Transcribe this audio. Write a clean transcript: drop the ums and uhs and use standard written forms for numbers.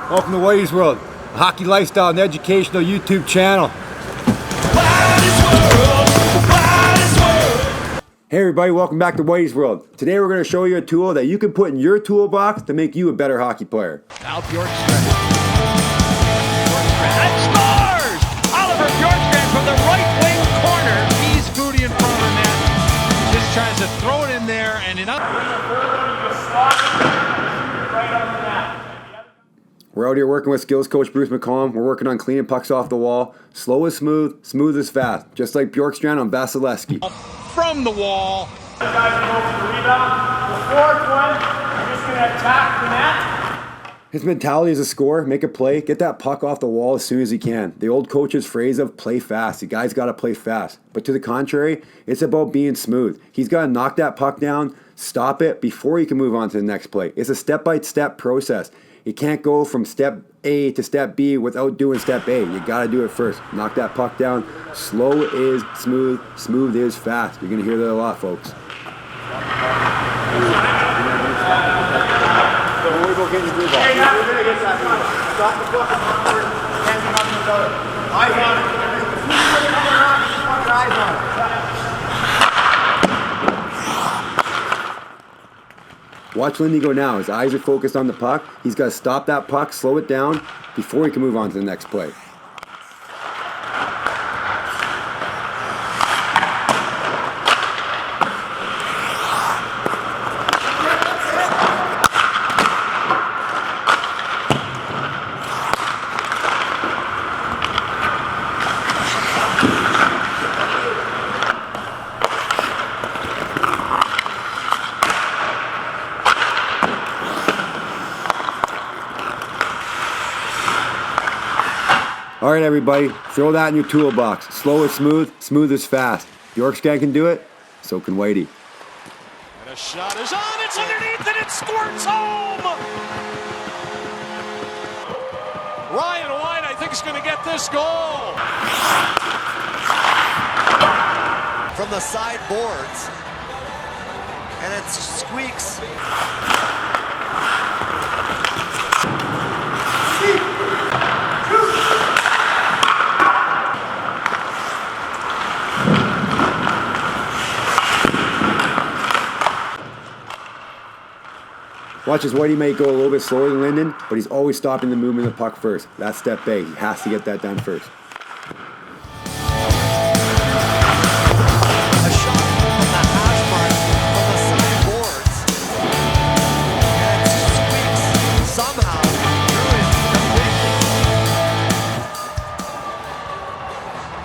Welcome to Whitey's World, a hockey lifestyle and educational YouTube channel. Hey everybody, welcome back to Whitey's World. Today we're going to show you a tool that you can put in your toolbox to make you a better hockey player. Now Bjorkstrand. And scores! Oliver Bjorkstrand from the right wing corner. He's booty in front of the net. Just tries to throw it in there and in up. We're out here working with skills coach Bruce McCallum. We're working on cleaning pucks off the wall. Slow is smooth, smooth is fast. Just like Bjorkstrand on Vasilevsky. From the wall. The guys can go for the rebound. The fourth one, you're just going to attack the net. His mentality is to score, make a play, get that puck off the wall as soon as he can. The old coach's phrase of play fast. The guy's got to play fast. But to the contrary, it's about being smooth. He's got to knock that puck down, stop it before he can move on to the next play. It's a step-by-step process. You can't go from step A to step B without doing step A. You got to do it first. Knock that puck down. Slow is smooth. Smooth is fast. You're going to hear that a lot, folks. Watch Lynden go now. His eyes are focused on the puck. He's got to stop that puck, slow it down before he can move on to the next play. All right, everybody, throw that in your toolbox. Slow is smooth, smooth is fast. Bjorkstrand can do it, so can Whitey. And a shot is on, it's underneath, and it squirts home! Ryan White, I think, is going to get this goal. From the side boards, and it squeaks. Watch as Whitey may go a little bit slower than Lynden, but he's always stopping the movement of the puck first. That's step A. He has to get that done first.